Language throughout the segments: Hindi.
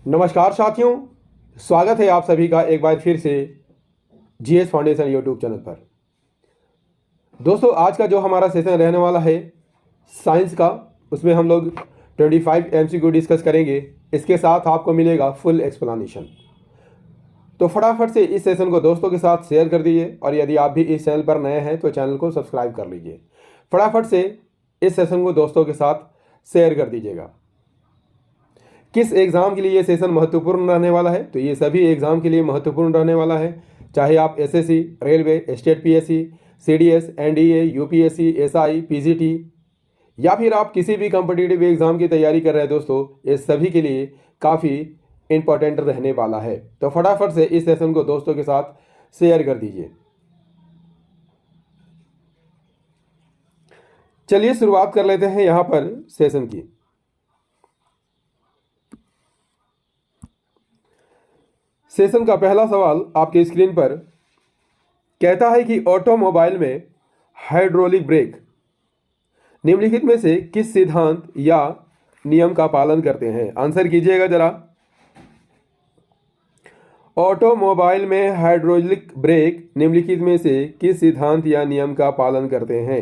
नमस्कार साथियों, स्वागत है आप सभी का एक बार फिर से जीएस फाउंडेशन यूट्यूब चैनल पर। दोस्तों, आज का जो हमारा सेशन रहने वाला है साइंस का, उसमें हम लोग 25 एमसीक्यू डिस्कस करेंगे। इसके साथ आपको मिलेगा फुल एक्सप्लेनेशन। तो फटाफट से इस सेशन को दोस्तों के साथ शेयर कर दीजिए, और यदि आप भी इस चैनल पर नए हैं तो चैनल को सब्सक्राइब कर लीजिए। फटाफट से इस सेशन को दोस्तों के साथ शेयर कर दीजिएगा। किस एग्ज़ाम के लिए ये सेशन महत्वपूर्ण रहने वाला है? तो ये सभी एग्ज़ाम के लिए महत्वपूर्ण रहने वाला है, चाहे आप SSC, railway, state PSC, CDS, NDA, UPSC, SI, PGT या फिर आप किसी भी कॉम्पिटिटिव एग्ज़ाम की तैयारी कर रहे हैं। दोस्तों, ये सभी के लिए काफ़ी इम्पोर्टेंट रहने वाला है। तो फटाफट से इस सेशन को दोस्तों के साथ शेयर कर दीजिए। चलिए शुरुआत कर लेते हैं यहाँ पर सेशन की। सेशन का पहला सवाल आपके स्क्रीन पर कहता है कि ऑटोमोबाइल में हाइड्रोलिक ब्रेक निम्नलिखित में से किस सिद्धांत या नियम का पालन करते हैं? आंसर कीजिएगा जरा। ऑटोमोबाइल में हाइड्रोलिक ब्रेक निम्नलिखित में से किस सिद्धांत या नियम का पालन करते हैं?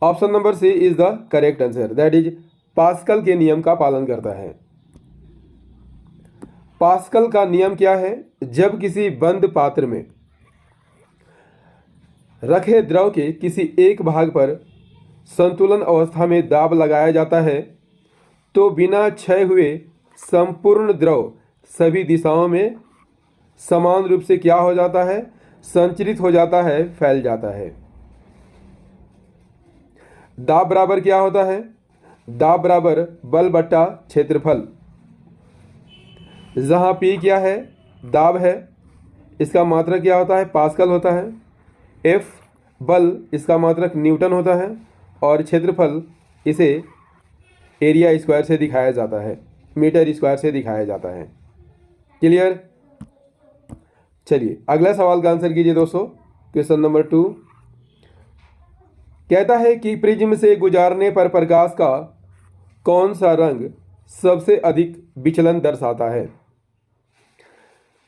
Option number C is the correct answer, that is Pascal के नियम का पालन करता है। पास्कल का नियम क्या है? जब किसी बंद पात्र में रखे द्रव के किसी एक भाग पर संतुलन अवस्था में दाब लगाया जाता है तो बिना क्षय हुए संपूर्ण द्रव सभी दिशाओं में समान रूप से क्या हो जाता है? संचरित हो जाता है, फैल जाता है। दाब बराबर क्या होता है? दाब बराबर बल बट्टा क्षेत्रफल। जहाँ P क्या है? दाब है, इसका मात्रक क्या होता है? पास्कल होता है। F बल, इसका मात्रक न्यूटन होता है। और क्षेत्रफल इसे एरिया स्क्वायर से दिखाया जाता है, मीटर स्क्वायर से दिखाया जाता है। क्लियर? चलिए अगला सवाल का आंसर कीजिए दोस्तों। क्वेश्चन नंबर 2 कहता है कि प्रिज्म से गुजारने पर प्रकाश का कौन सा रंग सबसे अधिक विचलन दर्शाता है?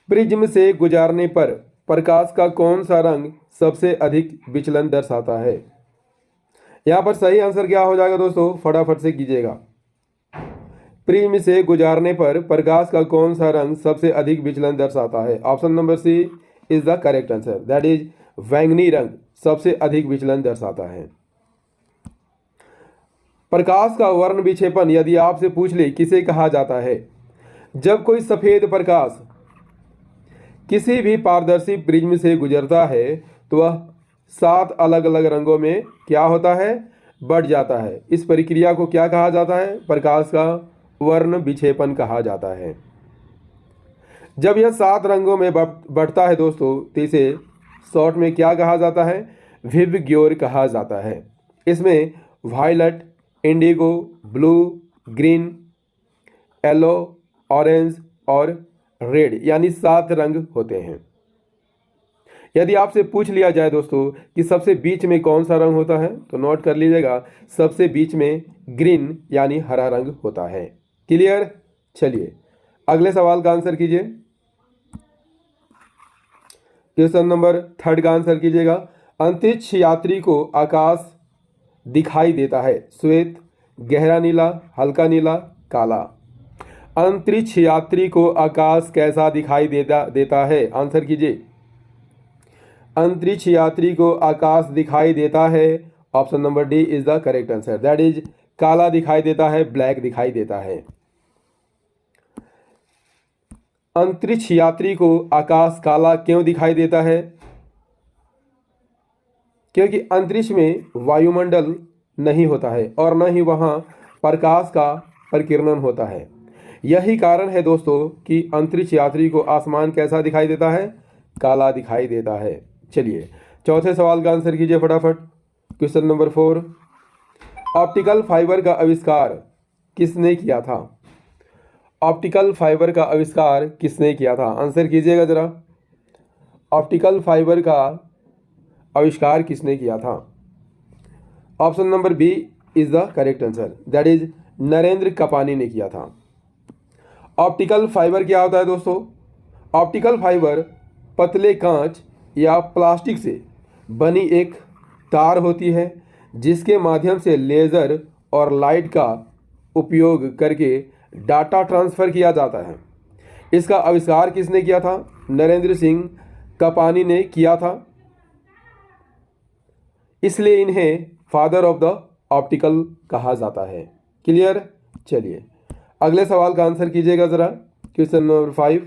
प्रिज्म से गुजारने पर प्रकाश का कौन सा रंग सबसे अधिक विचलन दर्शाता है? यहाँ पर सही आंसर क्या हो जाएगा दोस्तों? फटाफट से कीजिएगा। प्रिज्म से गुजारने पर प्रकाश का कौन सा रंग सबसे अधिक विचलन दर्शाता है? Option number C is the correct answer, that is बैंगनी रंग सबसे अधिक विचलन दर्शाता है। प्रकाश का वर्ण विक्षेपण यदि आपसे पूछ ले किसे कहा जाता है? जब कोई सफेद प्रकाश किसी भी पारदर्शी प्रिज्म से गुजरता है तो वह 7 अलग अलग रंगों में क्या होता है? बढ़ जाता है। इस प्रक्रिया को क्या कहा जाता है? प्रकाश का वर्ण विक्षेपण कहा जाता है। जब यह 7 रंगों में बढ़ता है दोस्तों तो इसे शॉर्ट में क्या कहा जाता है? विबग्योर कहा जाता है। इसमें violet, Indigo, blue, green, yellow, orange और रेड यानी 7 रंग होते हैं। यदि आपसे पूछ लिया जाए दोस्तों कि सबसे बीच में कौन सा रंग होता है तो नोट कर लीजिएगा, सबसे बीच में ग्रीन यानी हरा रंग होता है। क्लियर? चलिए अगले सवाल का आंसर कीजिए। क्वेश्चन नंबर 3 का आंसर कीजिएगा। अंतरिक्ष यात्री को आकाश दिखाई देता है श्वेत, गहरा नीला, हल्का नीला, काला। अंतरिक्ष यात्री को आकाश कैसा दिखाई देता है? आंसर कीजिए। अंतरिक्ष यात्री को आकाश दिखाई देता है, option number D is the correct answer, that is काला दिखाई देता है, ब्लैक दिखाई देता है। अंतरिक्ष यात्री को आकाश काला क्यों दिखाई देता है? क्योंकि अंतरिक्ष में वायुमंडल नहीं होता है और न ही वहाँ प्रकाश का परिकिरण होता है। यही कारण है दोस्तों कि अंतरिक्ष यात्री को आसमान कैसा दिखाई देता है? काला दिखाई देता है। चलिए चौथे सवाल का आंसर कीजिए फटाफट। क्वेश्चन नंबर 4 ऑप्टिकल फाइबर का आविष्कार किसने किया था? ऑप्टिकल फाइबर का आविष्कार किसने किया था? आंसर कीजिएगा जरा। ऑप्टिकल फाइबर का आविष्कार किसने किया था? Option number B is the correct answer, that is Narendra Kapany ने किया था। ऑप्टिकल फाइबर क्या होता है दोस्तों? ऑप्टिकल फाइबर पतले कांच या प्लास्टिक से बनी एक तार होती है जिसके माध्यम से लेज़र और लाइट का उपयोग करके डाटा ट्रांसफ़र किया जाता है। इसका आविष्कार किसने किया था? नरेंद्र सिंह कपानी ने किया था, इसलिए इन्हें फादर ऑफ द ऑप्टिकल कहा जाता है। क्लियर? चलिए अगले सवाल का आंसर कीजिएगा ज़रा। क्वेश्चन नंबर 5,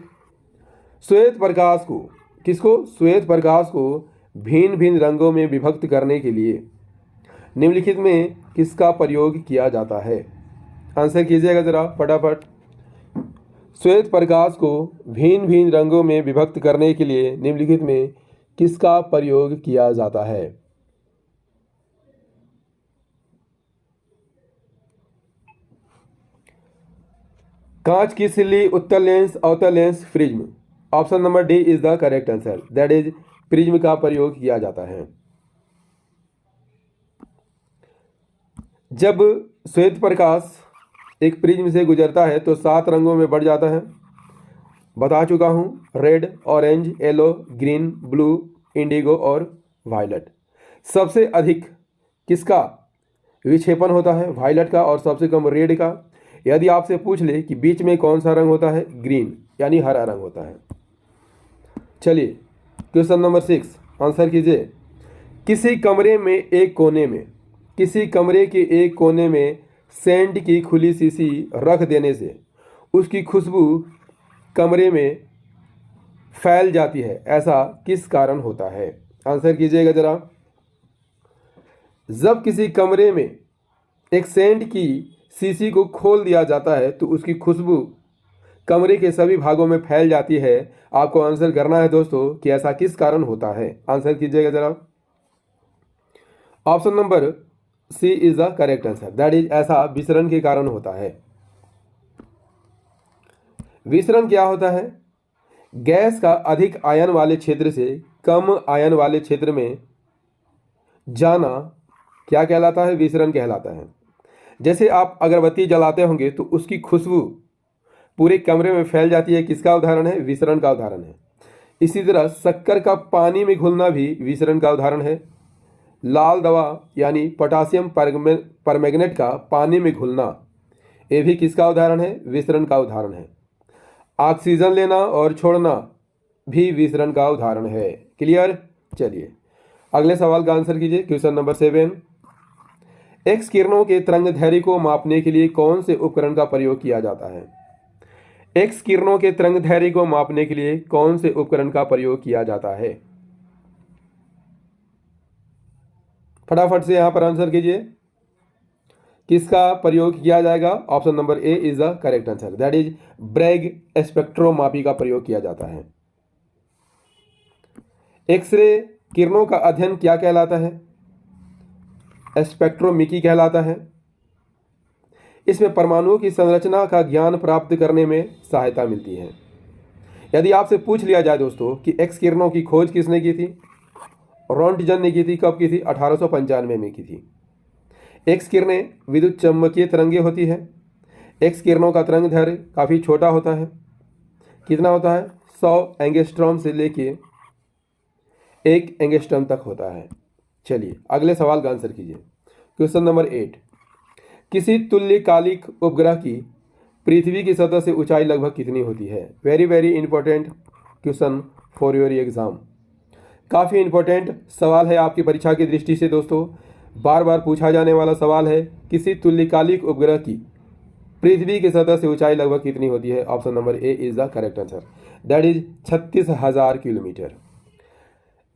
श्वेत प्रकाश को श्वेत प्रकाश को भिन्न भिन्न रंगों में विभक्त करने के लिए निम्नलिखित में किसका प्रयोग किया जाता है? आंसर कीजिएगा ज़रा फटाफट। श्वेत प्रकाश को भिन्न भिन्न रंगों में विभक्त करने के लिए निम्नलिखित में किसका प्रयोग किया जाता है? कांच की सिल्ली, उत्तल लेंस, अवतल lens, prism. Option number D is the correct answer, that is prism का प्रयोग किया जाता है। जब श्वेत प्रकाश एक प्रिज्म से गुजरता है तो 7 रंगों में बढ़ जाता है, बता चुका हूं, red, orange, yellow, green, blue, Indigo और वायलट। सबसे अधिक किसका विक्षेपण होता है? वायलट का, और सबसे कम रेड का। यदि आपसे पूछ ले कि बीच में कौन सा रंग होता है? ग्रीन यानी हरा रंग होता है। चलिए क्वेश्चन नंबर 6 आंसर कीजिए। किसी कमरे के एक कोने में सेंट की खुली शीशी रख देने से उसकी खुशबू कमरे में फैल जाती है, ऐसा किस कारण होता है? आंसर कीजिएगा जरा। जब किसी कमरे में एक सेंट की शीशी को खोल दिया जाता है तो उसकी खुशबू कमरे के सभी भागों में फैल जाती है। आपको आंसर करना है दोस्तों कि ऐसा किस कारण होता है। आंसर कीजिएगा जरा। Option number C is the correct answer, that is ऐसा विसरण के कारण होता है। विसरण क्या होता है? गैस का अधिक आयन वाले क्षेत्र से कम आयन वाले क्षेत्र में जाना क्या कहलाता है? विसरण कहलाता है। जैसे आप अगरबत्ती जलाते होंगे तो उसकी खुशबू पूरे कमरे में फैल जाती है, किसका उदाहरण है? विसरण का उदाहरण है। इसी तरह शक्कर का पानी में घुलना भी विसरण का उदाहरण है। लाल दवा यानी पोटासियम परमैंगनेट का पानी में घुलना, ये भी किसका उदाहरण है? विसरण का उदाहरण है। ऑक्सीजन लेना और छोड़ना भी विसरण का उदाहरण है। क्लियर? चलिए अगले सवाल का आंसर कीजिए। क्वेश्चन नंबर 7, एक्स किरणों के तरंगदैर्घ्य को मापने के लिए कौन से उपकरण का प्रयोग किया जाता है? एक्स किरणों के तरंगदैर्घ्य को मापने के लिए कौन से उपकरण का प्रयोग किया जाता है? फटाफट से यहां पर आंसर कीजिए, किसका प्रयोग किया जाएगा? Option number A is the correct answer, that is Bragg स्पेक्ट्रोमापी का प्रयोग किया जाता है। एक्सरे किरणों का अध्ययन क्या कहलाता है? स्पेक्ट्रोमिकी कहलाता है। इसमें परमाणुओं की संरचना का ज्ञान प्राप्त करने में सहायता मिलती है। यदि आपसे पूछ लिया जाए दोस्तों कि एक्स किरणों की खोज किसने की थी? रोंटगन ने की थी। कब की थी? 1895 में की थी। एक्स किरणें विद्युत चुम्बकीय तरंगे होती है। एक्स किरणों का तरंगदैर्घ्य काफ़ी छोटा होता है। कितना होता है? 100 एंगस्ट्रॉम से लेके 1 एंगस्ट्रॉम तक होता है। चलिए अगले सवाल का आंसर कीजिए। क्वेश्चन नंबर 8, किसी तुल्यकालिक उपग्रह की पृथ्वी की सतह से ऊंचाई लगभग कितनी होती है? Very very important question for your exam. काफ़ी इंपॉर्टेंट सवाल है आपकी परीक्षा की दृष्टि से दोस्तों, बार बार पूछा जाने वाला सवाल है। किसी तुल्यकालिक उपग्रह की पृथ्वी की सतह से ऊंचाई लगभग कितनी होती है? Option number A is the correct answer, that is 36,000 kilometre.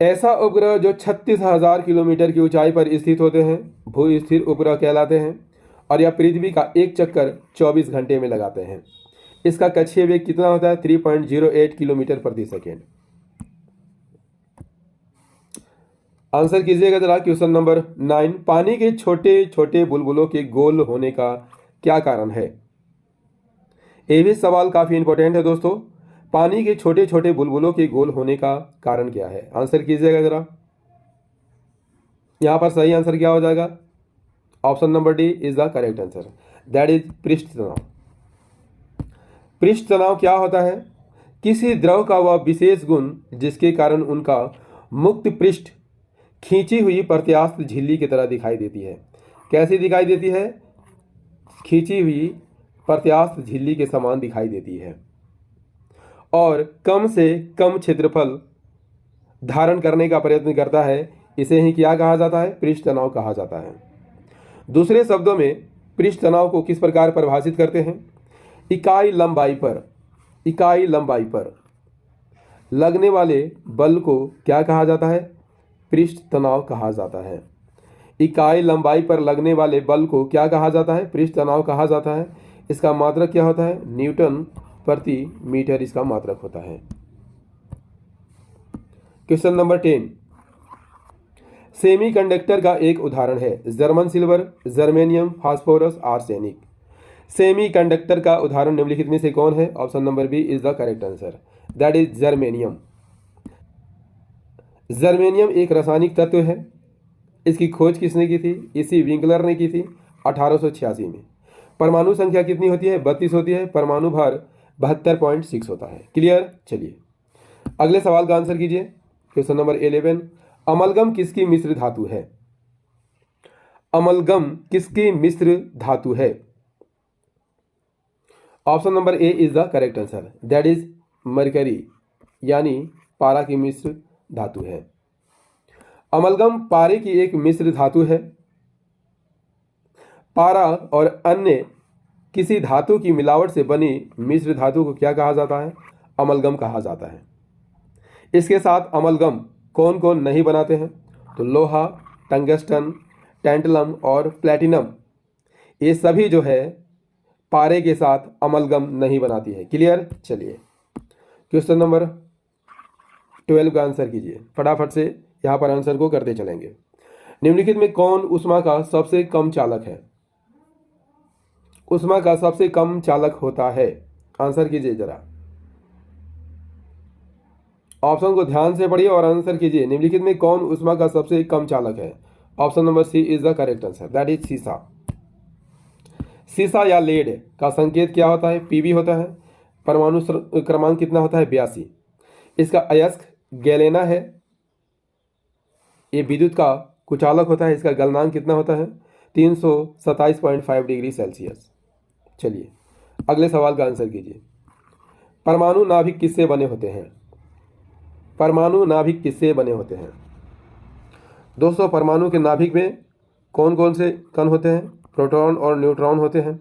ऐसा उपग्रह जो 36,000 किलोमीटर की ऊंचाई पर स्थित होते हैं भू स्थिर उपग्रह कहलाते हैं, और यह पृथ्वी का एक चक्कर 24 घंटे में लगाते हैं। इसका कक्षीय वेग कितना होता है? 3.08 किलोमीटर प्रति सेकेंड। आंसर कीजिएगा जरा। क्वेश्चन नंबर 9, पानी के छोटे छोटे बुलबुलों के गोल होने का क्या कारण है? ये भी सवाल काफी इंपॉर्टेंट है दोस्तों। पानी के छोटे छोटे बुलबुलों के गोल होने का कारण क्या है? आंसर कीजिएगा जरा। यहां पर सही आंसर क्या हो जाएगा? Option number D is the correct answer, that is पृष्ठ तनाव। पृष्ठ तनाव क्या होता है? किसी द्रव का वह विशेष गुण जिसके कारण उनका मुक्त पृष्ठ खींची हुई प्रत्यास्थ झिल्ली की तरह दिखाई देती है। कैसी दिखाई देती है? खींची हुई प्रत्यास्थ झिल्ली के समान दिखाई देती है और कम से कम क्षेत्रफल धारण करने का प्रयत्न करता है। इसे ही क्या कहा जाता है? पृष्ठ तनाव कहा जाता है। दूसरे शब्दों में पृष्ठ तनाव को किस प्रकार परिभाषित करते हैं? इकाई लंबाई पर लगने वाले बल को क्या कहा जाता है? पृष्ठ तनाव कहा जाता है। इकाई लंबाई पर लगने वाले बल को क्या कहा जाता है? पृष्ठ तनाव कहा जाता है। इसका मात्रक क्या होता है? न्यूटन प्रति मीटर इसका मात्रक होता है। क्वेश्चन नंबर 10, सेमीकंडक्टर का एक उदाहरण है। German silver, germanium, phosphorus, arsenic. Semiconductor का उदाहरण निम्नलिखित में से कौन है? Option number B is the correct answer, that is germanium. Germanium एक रासायनिक तत्व है। इसकी खोज किसने की थी? इसी विंकलर ने की थी 1886 में। परमाणु संख्या कितनी होती है? 32 होती है। परमाणु भार 72.6 होता है। क्लियर? चलिए अगले सवाल का आंसर कीजिए। क्वेश्चन नंबर 11, अमलगम किसकी मिश्र धातु है? अमलगम किसकी मिश्र धातु है? Option number A is the correct answer, that is mercury, यानी पारा की मिश्र धातु है। अमलगम पारे की एक मिश्र धातु है। पारा और अन्य किसी धातु की मिलावट से बनी मिश्र धातु को क्या कहा जाता है? अमलगम कहा जाता है। इसके साथ अमलगम कौन कौन नहीं बनाते हैं? तो लोहा, टंगस्टन, टैंटलम और प्लैटिनम, ये सभी जो है पारे के साथ अमलगम नहीं बनाती है। क्लियर? चलिए क्वेश्चन नंबर 12 का आंसर कीजिए। फटाफट से यहाँ पर आंसर को करते चलेंगे। निम्नलिखित में कौन ऊष्मा का सबसे कम चालक है? ऊष्मा का सबसे कम चालक होता है। आंसर कीजिए जरा, ऑप्शन को ध्यान से पढ़िए और आंसर कीजिए। निम्नलिखित में कौन ऊष्मा का सबसे कम चालक है? Option number C is the correct answer, that is सीसा। सीसा या लेड का संकेत क्या होता है? पीबी होता है। परमाणु क्रमांक कितना होता है? 82। इसका अयस्क गैलेना है। ये विद्युत का कुचालक होता है। इसका गलनांक कितना होता है? 327.5 डिग्री सेल्सियस। चलिए अगले सवाल का आंसर कीजिए। परमाणु नाभिक किससे बने होते हैं? परमाणु नाभिक किससे बने होते हैं? दोस्तों, परमाणु के नाभिक में कौन कौन से कण होते हैं? प्रोटॉन और न्यूट्रॉन होते हैं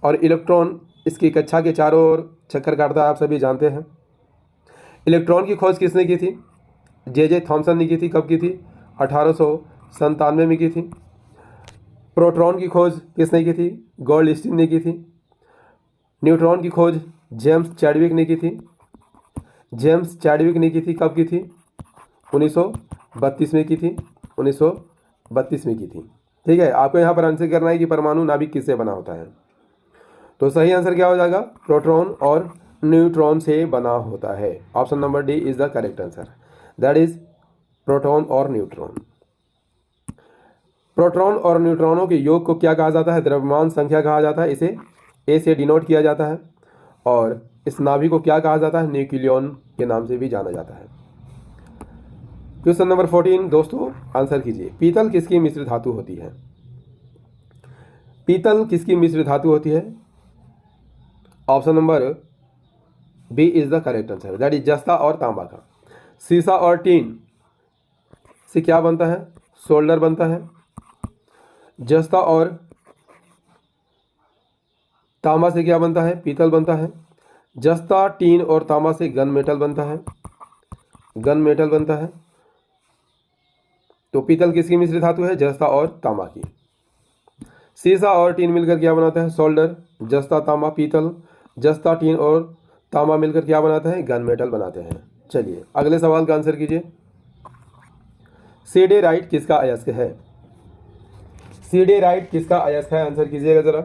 और इलेक्ट्रॉन इसकी कक्षा के चारों ओर चक्कर काटता है, आप सभी जानते हैं। इलेक्ट्रॉन की खोज किसने की थी? जे थॉमसन ने की थी। कब की थी? 1897 में की थी। प्रोटॉन की खोज किसने की थी? गोल्डस्टीन ने की थी। न्यूट्रॉन की खोज जेम्स चैडविक ने की थी। जेम्स चैडविक ने की थी। कब की थी? 1932 में की थी। 1932 में की थी। ठीक है, आपको यहाँ पर आंसर करना है कि परमाणु नाभिक किससे बना होता है। तो सही आंसर क्या हो जाएगा? प्रोटॉन और न्यूट्रॉन से बना होता है। Option number D is the correct answer, that is proton और न्यूट्रॉन। प्रोटॉन और न्यूट्रॉनों के योग को क्या कहा जाता है? द्रव्यमान संख्या कहा जाता है। इसे ए से डिनोट किया जाता है और इस नाभिक को क्या कहा जाता है? न्यूक्लियन के नाम से भी जाना जाता है। क्वेश्चन नंबर 14 दोस्तों, आंसर कीजिए। पीतल किसकी मिश्र धातु होती है? पीतल किसकी मिश्र धातु होती है? Option number B is the correct answer, that is जस्ता और तांबा का। सीसा और टीन से क्या बनता है? सोल्डर बनता है। जस्ता और तांबा से क्या बनता है? पीतल बनता है। जस्ता, टीन और तांबा से गन मेटल बनता है। गन मेटल बनता है। तो पीतल किसकी मिश्र धातु है? जस्ता और तांबा की। सीसा और टीन मिलकर क्या बनाता है? सोल्डर। जस्ता, तांबा, पीतल। जस्ता, टीन और तांबा मिलकर क्या बनाता है? गन मेटल बनाते हैं। चलिए अगले सवाल का आंसर कीजिए। सीडेराइट किसका अयस्क है? सीडेराइट किसका अयस्क है? आंसर कीजिएगा जरा।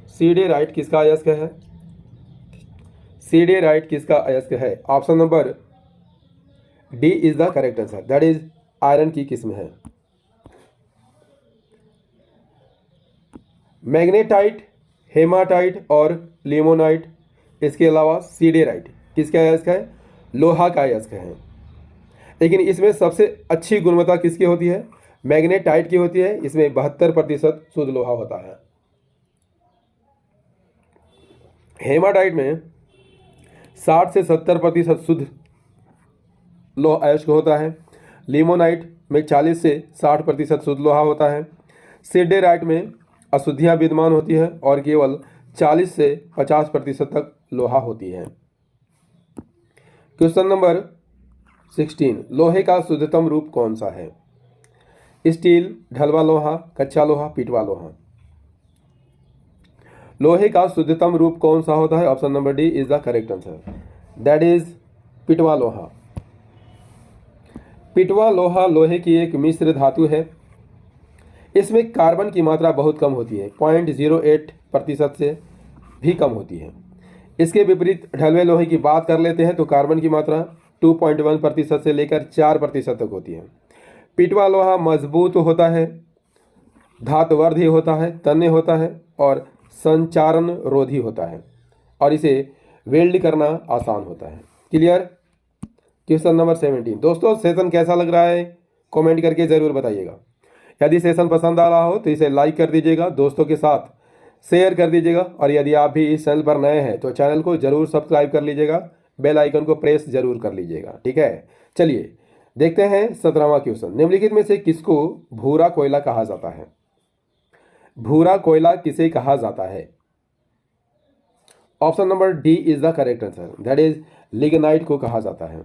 सीडेराइट किसका अयस्क है? सीडेराइट किसका अयस्क है? Option number D is the correct answer, that is iron की किस्म है। मैग्नेटाइट, हेमाटाइट और लिमोनाइट, इसके अलावा सीडेराइट किसका अयस्क है, लोहा का अयस्क है। लेकिन इसमें सबसे अच्छी गुणवत्ता किसकी होती है, मैग्नेटाइट की होती है। इसमें 72% शुद्ध लोहा होता है। हेमाटाइट में 60 से 70% शुद्ध लोहा अयस्क होता है। लिमोनाइट में 40 से 60% शुद्ध लोहा होता है। सीडेराइट में अशुद्धियाँ विद्यमान होती है और केवल 40 से 50% तक लोहा होती है। क्वेश्चन नंबर 16, लोहे का शुद्धतम रूप कौन सा है? स्टील, ढलवा लोहा, कच्चा लोहा, पिटवा लोहा। लोहे का शुद्धतम रूप कौन सा होता है? Option number D is the correct answer, that is पिटवा लोहा। पिटवा लोहा लोहे की एक मिश्र धातु है। इसमें कार्बन की मात्रा बहुत कम होती है, 0.08% से भी कम होती है। इसके विपरीत ढलवे लोहे की बात कर लेते हैं तो कार्बन की मात्रा 2.1% से लेकर 4% तक होती है। पिटवा लोहा मजबूत होता है, धातुवर्धी होता है, तन्य होता है और संचारण रोधी होता है और इसे वेल्ड करना आसान होता है। क्लियर? Question number 17। दोस्तों सेशन कैसा लग रहा है कमेंट करके ज़रूर बताइएगा। यदि सेशन पसंद आ रहा हो तो इसे लाइक कर दीजिएगा, दोस्तों के साथ शेयर कर दीजिएगा और यदि आप भी इस चैनल पर नए हैं तो चैनल को ज़रूर सब्सक्राइब कर लीजिएगा, बेल आइकन को प्रेस जरूर कर लीजिएगा। ठीक है, चलिए देखते हैं 17वां क्वेश्चन। निम्नलिखित में से किसको भूरा कोयला कहा जाता है? भूरा कोयला किसे कहा जाता है? Option number D is the correct answer, that is lignite को कहा जाता है।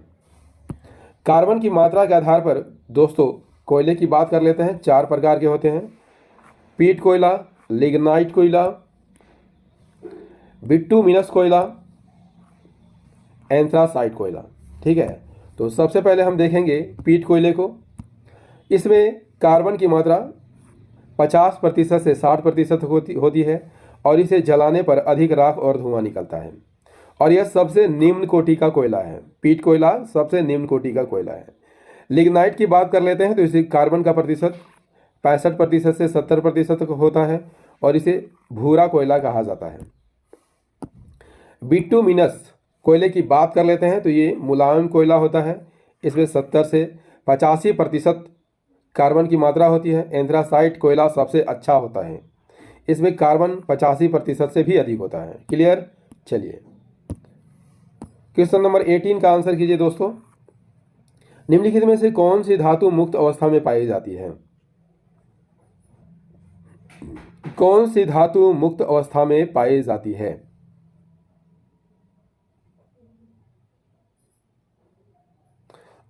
कार्बन की मात्रा के आधार पर दोस्तों कोयले की बात कर लेते हैं। 4 प्रकार के होते हैं, पीट कोयला, लिग्नाइट कोयला, बिटुमिनस कोयला, एंथ्रासाइट कोयला। ठीक है, तो सबसे पहले हम देखेंगे पीट कोयले को। इसमें कार्बन की मात्रा 50% से 60% होती है और इसे जलाने पर अधिक राख और धुआं निकलता है और यह सबसे निम्न कोटि का कोयला है। पीट कोयला सबसे निम्न कोटि का कोयला है। लिग्नाइट की बात कर लेते हैं तो इसे कार्बन का प्रतिशत 65% से 70% तक होता है और इसे भूरा कोयला कहा जाता है। बिटुमिनस कोयले की बात कर लेते हैं तो ये मुलायम कोयला होता है। इसमें 70 से 85% कार्बन की मात्रा होती है। एंथ्रासाइट कोयला सबसे अच्छा होता है, इसमें कार्बन 85% से भी अधिक होता है। क्लियर? चलिए क्वेश्चन नंबर 18 का आंसर कीजिए दोस्तों। निम्नलिखित में से कौन सी धातु मुक्त अवस्था में पाई जाती है? कौन सी धातु मुक्त अवस्था में पाई जाती है?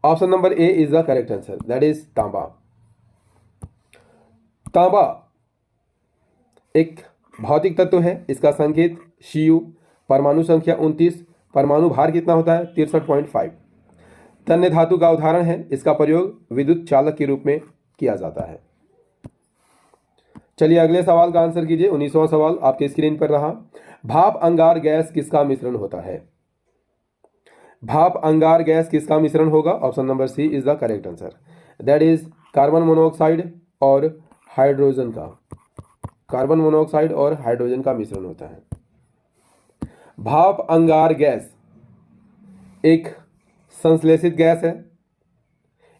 Option number A is the correct answer, that is तांबा। तांबा एक भौतिक तत्व है। इसका संकेत Cu, परमाणु संख्या 29, परमाणु भार कितना होता है 63.5। तन्य धातु का उदाहरण है। इसका प्रयोग विद्युत चालक के रूप में किया जाता है। चलिए अगले सवाल का आंसर कीजिए। 19वां सवाल आपके स्क्रीन पर रहा। भाप अंगार गैस किसका मिश्रण होता है? भाप अंगार गैस किसका मिश्रण होगा? Option number C is the correct answer, that is carbon monoxide और हाइड्रोजन का। कार्बन मोनोऑक्साइड और हाइड्रोजन का मिश्रण होता है। भाप अंगार गैस एक संश्लेषित गैस है।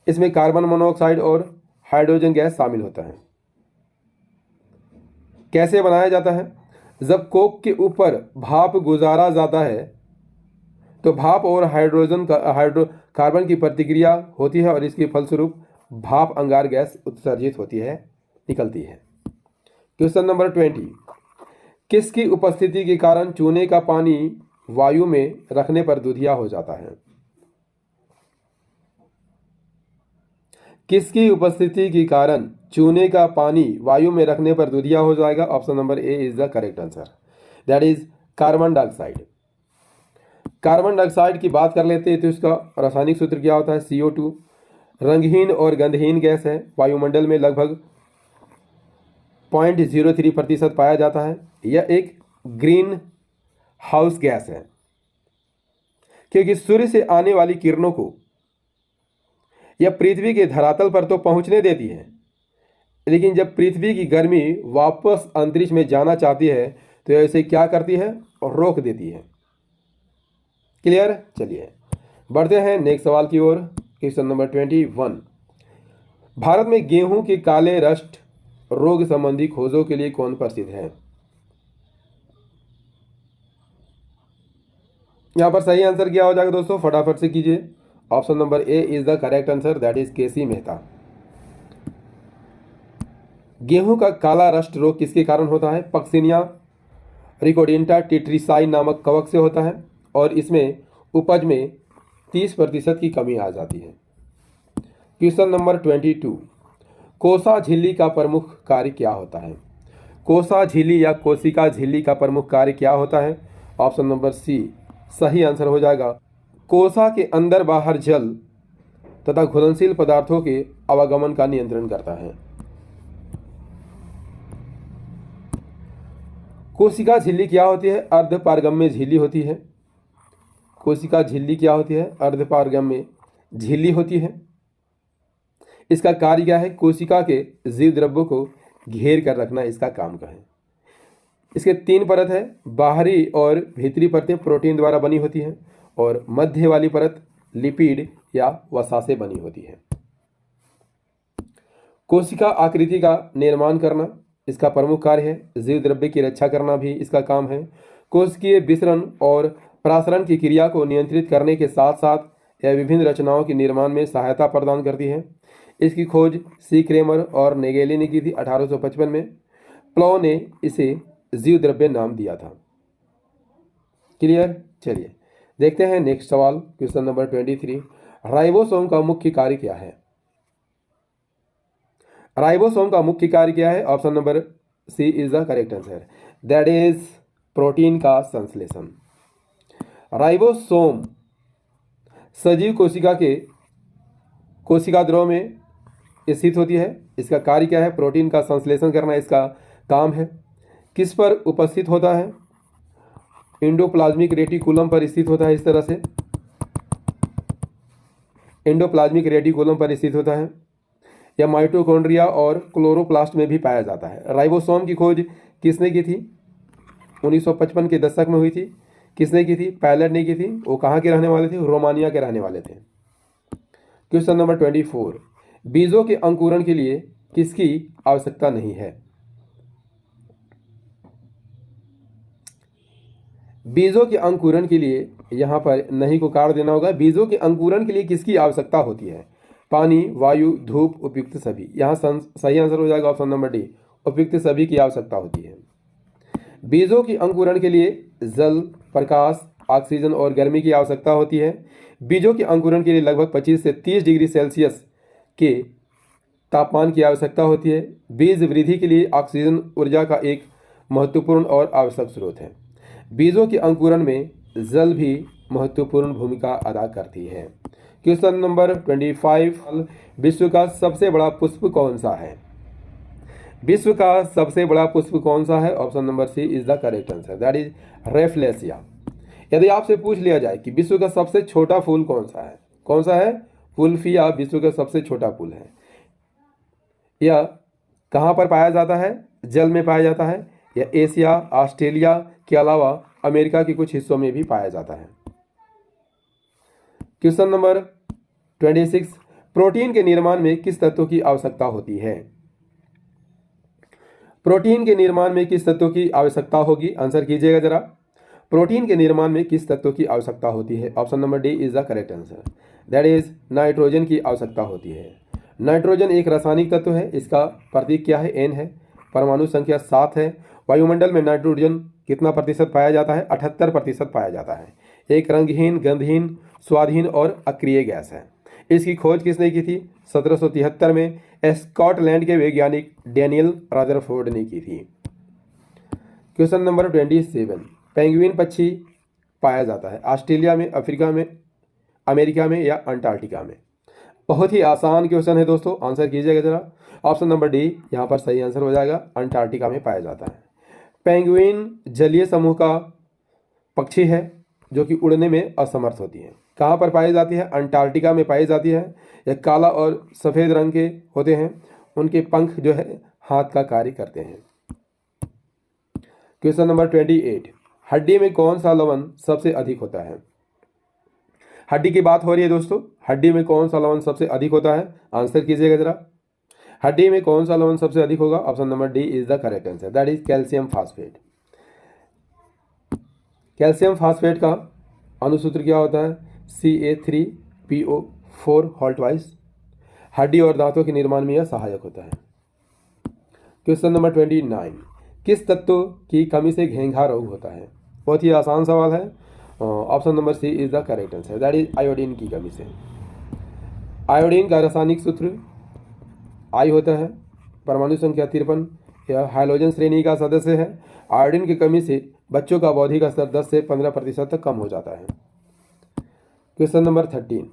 इसमें कार्बन मोनोऑक्साइड और हाइड्रोजन गैस शामिल होता है। कैसे बनाया जाता है? जब कोक के ऊपर भाप गुजारा जाता है तो भाप और कार्बन की प्रतिक्रिया होती है और इसके फलस्वरूप भाप अंगार गैस उत्सर्जित होती है, निकलती है। क्वेश्चन नंबर 20, किसकी उपस्थिति के कारण चूने का पानी वायु में रखने पर दूधिया हो जाता है? किसकी उपस्थिति के कारण चूने का पानी वायु में रखने पर दूधिया हो जाएगा? Option number A is the correct answer, that is carbon dioxide. Carbon dioxide की बात कर लेते हैं तो इसका रासायनिक सूत्र क्या होता है? CO2। रंगहीन और गंधहीन गैस है। वायुमंडल में लगभग 0.03% पाया जाता है। यह एक ग्रीन हाउस गैस है क्योंकि सूर्य से आने वाली किरणों को यह पृथ्वी के धरातल पर तो पहुंचने देती है, लेकिन जब पृथ्वी की गर्मी वापस अंतरिक्ष में जाना चाहती है तो ऐसे क्या करती है और रोक देती है। क्लियर। चलिए बढ़ते हैं नेक्स्ट सवाल की ओर। Question number 21। भारत में गेहूं के काले रस्ट रोग संबंधी खोजों के लिए कौन प्रसिद्ध है? यहां पर सही आंसर क्या हो जाएगा दोस्तों, फटाफट से कीजिए। Option number A is the correct answer, that is KC Mehta. गेहूं का काला रस्ट रोग किसके कारण होता है? पक्सिनिया रिकोडेंटा टिट्रिसाई नामक कवक से होता है और इसमें उपज में 30% की कमी आ जाती है। Question number 22। कोसा झिल्ली का प्रमुख कार्य क्या होता है? कोसा झिल्ली या कोशिका झिल्ली का प्रमुख कार्य क्या होता है? ऑप्शन नंबर सी सही आंसर हो जाएगा। कोसा के अंदर बाहर जल तथा घुलनशील पदार्थों के आवागमन का नियंत्रण करता है। कोशिका झिल्ली क्या होती है? अर्धपारगम्य झिल्ली होती है। कोशिका झिल्ली क्या होती है? अर्धपारगम्य झिल्ली होती है। इसका कार्य क्या है? कोशिका के जीव द्रव्यों को घेर कर रखना इसका काम का है। इसके 3 परत है, बाहरी और भीतरी परतें प्रोटीन द्वारा बनी होती हैं और मध्य वाली परत लिपिड या वसा से बनी होती है। कोशिका आकृति का निर्माण करना इसका प्रमुख कार्य है। जीव द्रव्य की रक्षा करना भी इसका काम है। कोशिकीय विसरण और प्रासरण की क्रिया को नियंत्रित करने के साथ साथ यह विभिन्न रचनाओं के निर्माण में सहायता प्रदान करती है। इसकी खोज सी क्रेमर और नेगेली ने की थी 1855 में। प्लो ने इसे जीव द्रव्य नाम दिया था। क्लियर। चलिए देखते हैं नेक्स्ट सवाल। Question number 23। राइबोसोम का मुख्य कार्य क्या है? राइबोसोम का मुख्य कार्य क्या है? Option number C is the correct answer, that is protein का संश्लेषण। राइबोसोम सजीव कोशिका के कोशिका द्रव में स्थित होती है। इसका कार्य क्या है? प्रोटीन का संश्लेषण करना इसका काम है। किस पर उपस्थित होता है? एंडोप्लाज्मिक रेटिकुलम पर स्थित होता है। इस तरह से एंडोप्लाज्मिक रेटिकुलम पर स्थित होता है। यह माइटोकॉन्ड्रिया और क्लोरोप्लास्ट में भी पाया जाता है। राइबोसोम की खोज किसने की थी? 1955 के दशक में हुई थी। किसने की थी? पैलेट ने की थी। वो कहाँ के रहने वाले थे? रोमानिया के रहने वाले थे। Question number 24। बीजों के अंकुरण के लिए किसकी आवश्यकता नहीं है? बीजों के अंकुरण के लिए यहाँ पर नहीं को काट देना होगा। बीजों के अंकुरण के लिए किसकी आवश्यकता होती है? पानी, वायु, धूप, उपयुक्त सभी। यहाँ सही आंसर हो जाएगा ऑप्शन नंबर डी, उपयुक्त सभी की आवश्यकता होती है। बीजों की अंकुरण के लिए जल, प्रकाश, ऑक्सीजन और गर्मी की आवश्यकता होती है। बीजों के अंकुरण के लिए लगभग 25 से 30 डिग्री सेल्सियस के तापमान की आवश्यकता होती है। बीज वृद्धि के लिए ऑक्सीजन ऊर्जा का एक महत्वपूर्ण और आवश्यक स्रोत है। बीजों के अंकुरण में जल भी महत्वपूर्ण भूमिका अदा करती है। Question number 25। विश्व का सबसे बड़ा पुष्प कौन सा है? विश्व का सबसे बड़ा पुष्प कौन सा है? Option number C is the correct answer, that is rafflesia. यदि आपसे पूछ लिया जाए कि विश्व का सबसे छोटा फूल कौन सा है? कौन सा है? वुल्फिया विश्व का सबसे छोटा फूल है। यह कहाँ पर पाया जाता है? जल में पाया जाता है। यह एशिया, ऑस्ट्रेलिया के अलावा अमेरिका के कुछ हिस्सों में भी पाया जाता है। Question number 26। प्रोटीन के निर्माण में किस तत्व की आवश्यकता होती है? प्रोटीन के निर्माण में किस तत्व की आवश्यकता होगी? आंसर कीजिएगा जरा। प्रोटीन के निर्माण में किस तत्व की आवश्यकता होती है? Option number D is the correct answer, that is nitrogen की आवश्यकता होती है। नाइट्रोजन एक रासायनिक तत्व है। इसका प्रतीक क्या है? एन है। परमाणु संख्या 7 है। वायुमंडल में नाइट्रोजन कितना प्रतिशत पाया जाता है? 78% पाया जाता है। एक रंगहीन, गंधहीन, स्वादहीन और अक्रिय गैस है। इसकी खोज किसने की थी? 1773 में स्कॉटलैंड के वैज्ञानिक डैनियल रदरफोर्ड ने की थी। Question number 27। पेंगुइन पक्षी पाया जाता है ऑस्ट्रेलिया में, अफ्रीका में, अमेरिका में या अंटार्कटिका में? बहुत ही आसान क्वेश्चन है दोस्तों, आंसर कीजिएगा जरा। ऑप्शन नंबर डी यहाँ पर सही आंसर हो जाएगा, अंटार्कटिका में पाया जाता है। पेंगुइन जलीय समूह का पक्षी है जो कि उड़ने में असमर्थ होती है। कहाँ पर पाई जाती है? अंटार्कटिका में पाई जाती है। यह काला और सफ़ेद रंग के होते हैं। उनके पंख जो है हाथ का कार्य करते हैं। क्वेश्चन नंबर 28, हड्डी में कौन सा लवण सबसे अधिक होता है? हड्डी की बात हो रही है दोस्तों, हड्डी में कौन सा लवण सबसे अधिक होता है? आंसर कीजिएगा जरा। हड्डी में कौन सा लवण सबसे अधिक होगा? Option number D is the correct answer, that is calcium phosphate. Calcium phosphate का अनुसूत्र क्या होता है? Ca3PO4 हॉल्टवाइस। हड्डी और दांतों के निर्माण में यह सहायक होता है। क्वेश्चन नंबर 29, किस तत्व की कमी से घेंघा रोग होता है? बहुत ही आसान सवाल है। Option number C is the correct answer, that is iodine की कमी से। आयोडीन का रासायनिक सूत्र आई होता है, परमाणु संख्या 53, यह हाइड्रोजन श्रेणी का सदस्य है। आयोडीन की कमी से बच्चों का बौद्धिक स्तर 10 से 15% तक कम हो जाता है। क्वेश्चन नंबर 13,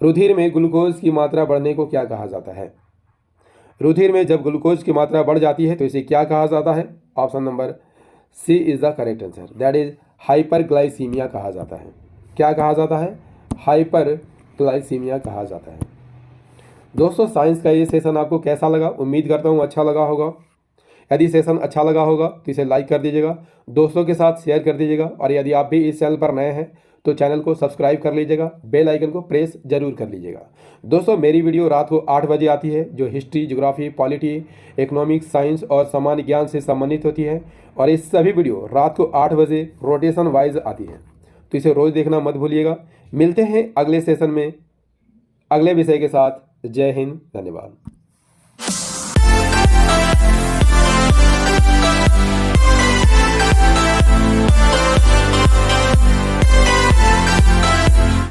रुधिर में ग्लूकोज की मात्रा बढ़ने को क्या कहा जाता है? रुधिर में जब ग्लूकोज की मात्रा बढ़ जाती है तो इसे क्या कहा जाता है? Option number C is the correct answer, that is hyperglycaemia कहा जाता है। क्या कहा जाता है? हाइपरग्लाइसीमिया कहा जाता है। दोस्तों, साइंस का ये सेशन आपको कैसा लगा? उम्मीद करता हूँ अच्छा लगा होगा। यदि सेशन अच्छा लगा होगा तो इसे लाइक कर दीजिएगा, दोस्तों के साथ शेयर कर दीजिएगा, और यदि आप भी इस चैनल पर नए हैं तो चैनल को सब्सक्राइब कर लीजिएगा, बेल आइकन को प्रेस जरूर कर लीजिएगा। दोस्तों, मेरी वीडियो रात को 8 बजे आती है, जो history, geography, polity, economics, science और सामान्य ज्ञान से संबंधित होती है, और ये सभी वीडियो रात को 8 बजे रोटेशन वाइज आती है, तो इसे रोज़ देखना मत भूलिएगा। मिलते हैं अगले सेशन में अगले विषय के साथ। जय हिंद, धन्यवाद।